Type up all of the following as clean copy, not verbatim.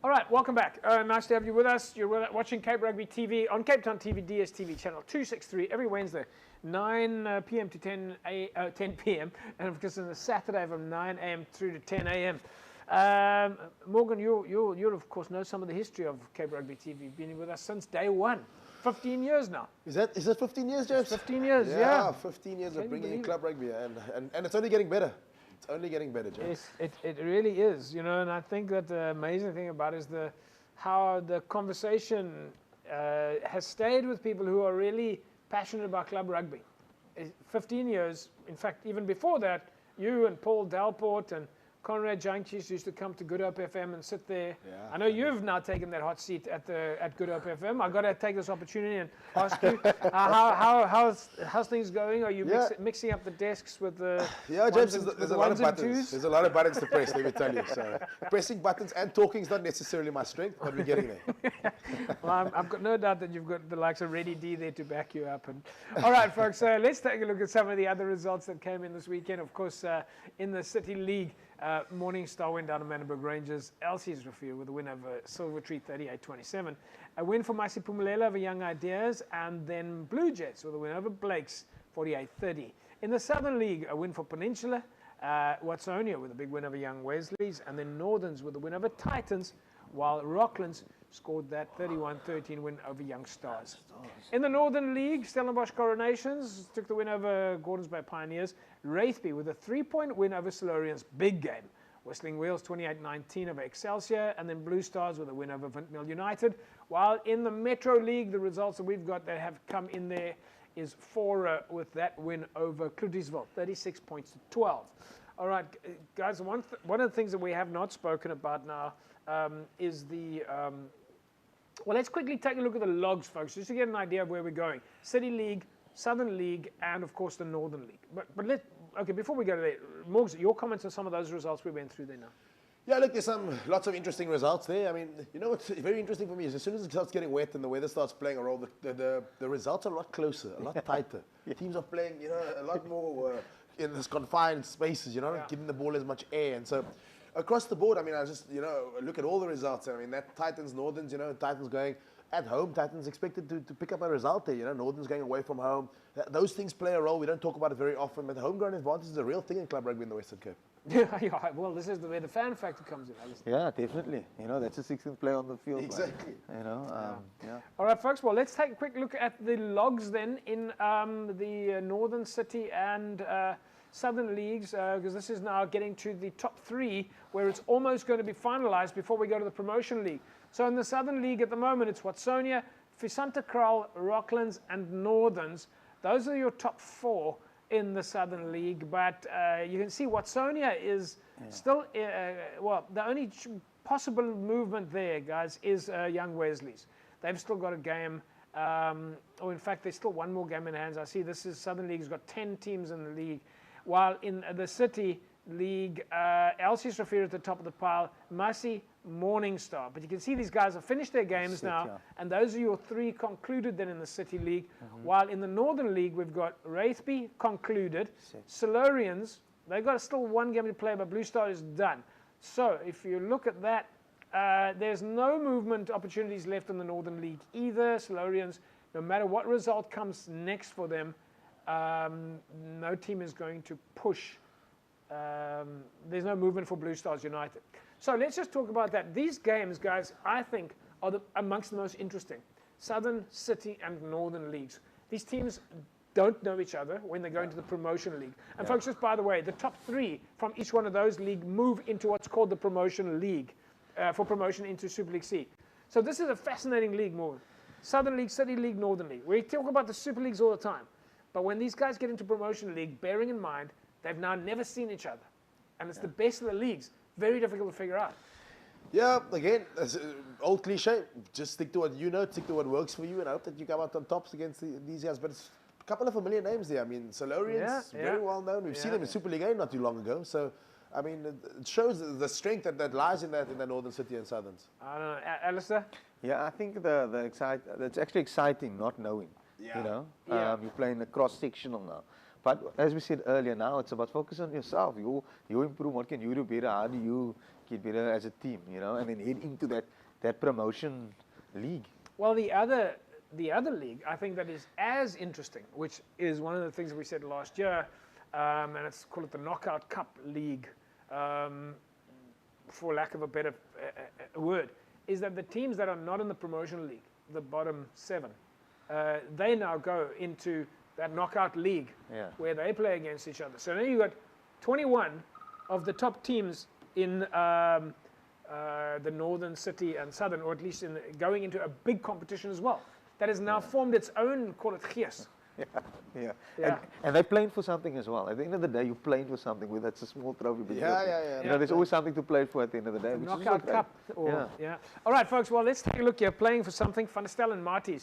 All right, welcome back. Nice to have you with us. You're watching Cape Rugby TV on Cape Town TV, DSTV channel 263 every Wednesday, 9 p.m. to 10 p.m. and of course on a Saturday from 9 a.m. through to 10 a.m. Morgan, you of course know some of the history of Cape Rugby TV. You've been with us since day one. 15 years now. Is that 15 years, James? 15 years, yeah. 15 years of bringing in club rugby, and it's only getting better. It's only getting better, James. Yes, it really is, you know, and I think that the amazing thing about it is how the conversation has stayed with people who are really passionate about club rugby. 15 years, in fact, even before that, you and Paul Delport and Conrad Jankies used to come to Good Hope FM and sit there. Yeah, I know you've now taken that hot seat at Good Hope FM. I've got to take this opportunity and ask you, how's things going? Are you mixing up the desks with the James, there's a lot of buttons. There's a lot of buttons to press, let me tell you. So pressing buttons and talking is not necessarily my strength, but we're getting there. Well, I've got no doubt that you've got the likes of Ready D there to back you up. And all right, folks, let's take a look at some of the other results that came in this weekend. Of course, in the City League, Morning Star went down to Manenberg Rangers. Elsie's Review with a win over Silver Tree 38-27. A win for Maisi Pumelelo over Young Ideas, and then Blue Jets with a win over Blakes 48-30. In the Southern League, a win for Peninsula, Watsonia with a big win over Young Wesley's, and then Northerns with a win over Titans, while Rocklands scored that 31-13 win over Young Stars. In the Northern League, Stellenbosch Coronations took the win over Gordons Bay Pioneers. Wraithby with a 3-point win over Silurians, big game. Whistling Wheels 28-19 over Excelsior, and then Blue Stars with a win over Vintmill United. While in the Metro League, the results that we've got that have come in there is Fora with that win over Cloutiesville, 36 points to 12. All right, guys, one of the things that we have not spoken about now is the... well, let's quickly take a look at the logs, folks, just to get an idea of where we're going. City League, Southern League, and of course the Northern League. But before we go to there, Morgs, your comments on some of those results we went through there now. Yeah, look, there's lots of interesting results there. I mean, you know what's very interesting for me is as soon as it starts getting wet and the weather starts playing a role, the results are a lot closer, a lot tighter. Teams are playing, you know, a lot more in this confined spaces, you know, giving the ball as much air. And so across the board, I mean, I just, you know, look at all the results. I mean, that Titans, Northerns, you know, Titans going at home. Titans expected to pick up a result there, you know, Northerns going away from home. Those things play a role. We don't talk about it very often, but the homegrown advantage is a real thing in club rugby in the Western Cape. Yeah, well, this is where the fan factor comes in. Yeah, definitely. You know, that's a 16th player on the field. Exactly. Right? You know, yeah. All right, folks. Well, let's take a quick look at the logs then in the Northern City and Southern Leagues, because this is now getting to the top three, where it's almost going to be finalized before we go to the Promotion League. So in the Southern League at the moment, it's Watsonia, Visanta Kraal, Rocklands, and Northerns. Those are your top four in the Southern League, but you can see Watsonia is still, well, the only possible movement there, guys, is Young Wesley's. They've still got a game, or in fact, there's still one more game in hands. I see this is Southern League's got 10 teams in the league, while in the City League, Elsie's Rafir at the top of the pile, Massey, Morning Star. But you can see these guys have finished their games now, and those are your three concluded then in the City League. While in the Northern League, we've got Wraithby concluded, Silurians, they've got still one game to play, but Blue Star is done. So if you look at that, there's no movement opportunities left in the Northern League either. Silurians, no matter what result comes next for them, no team is going to push. There's no movement for Blue Stars United. So let's just talk about that. These games, guys, I think are amongst the most interesting. Southern, City, and Northern Leagues. These teams don't know each other when they go into the Promotion League. And folks, just by the way, the top three from each one of those leagues move into what's called the Promotion League for promotion into Super League C. So this is a fascinating league, more. Southern League, City League, Northern League. We talk about the Super Leagues all the time. But when these guys get into Promotion League, bearing in mind, they've now never seen each other. And it's the best of the leagues. Very difficult to figure out. Yeah, again, old cliche. Just stick to what you know, stick to what works for you, and hope that you come out on tops against these guys. But it's a couple of familiar names there. I mean, Silurians, very well known. We've seen them in Super League A not too long ago. So, I mean, it shows the strength that lies in the Northern City and Southerns. I don't know. Alistair? Yeah, I think it's actually exciting not knowing. You know, you're playing a cross-sectional now. But as we said earlier, now it's about focus on yourself. You improve. What can you do better? How do you get better as a team? You know, and then head into that promotion league. Well, the other league, I think that is as interesting, which is one of the things we said last year, and it's called the Knockout Cup League, for lack of a better word, is that the teams that are not in the promotion league, the bottom 7, they now go into that knockout league where they play against each other. So now you've got 21 of the top teams in the Northern City and Southern, or at least going into a big competition as well. That has now formed its own, call it Gees. Yeah. And they're playing for something as well. At the end of the day, you're playing for something, whether it's a small trophy, big trophy. You know, there's always something to play for at the end of the day. The Knockout Cup. All right, folks, well, let's take a look here. Playing for something, Van der Stel and Marties.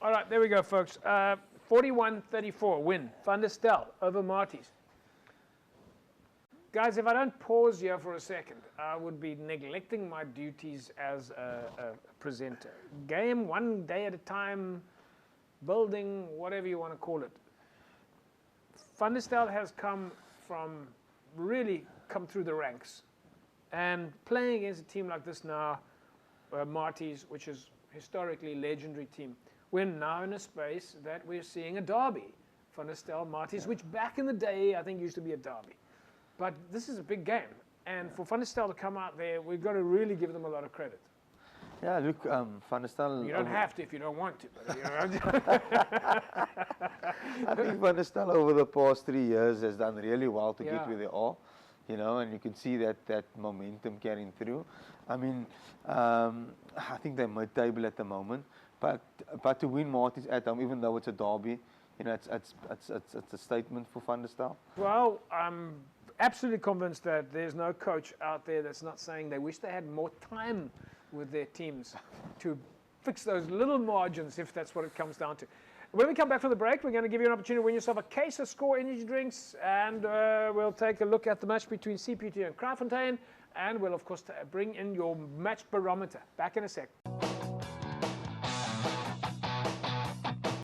All right, there we go, folks. 41-34 win. Van der Stel over Marties. Guys, if I don't pause here for a second, I would be neglecting my duties as a presenter. Game one day at a time, building, whatever you want to call it. Van der Stel has really come through the ranks. And playing against a team like this now, Marties, which is historically legendary team, we're now in a space that we're seeing a derby. Van der Stel, Marties, which back in the day I think used to be a derby. But this is a big game. And for Van der Stel to come out there, we've got to really give them a lot of credit. Yeah, look, Van der Stel... You don't have to if you don't want to. But, you I think Van der Stel over the past 3 years has done really well to get where they are. You know, and you can see that momentum carrying through. I mean, I think they're mid-table at the moment. But to win Marties at home, even though it's a derby, you know, it's a statement for Van der Stel. Well, I'm absolutely convinced that there's no coach out there that's not saying they wish they had more time with their teams to fix those little margins, if that's what it comes down to. When we come back from the break, we're going to give you an opportunity to win yourself a case of Score energy drinks, and we'll take a look at the match between CPT and Kraaifontein, and we'll, of course, bring in your match barometer. Back in a sec.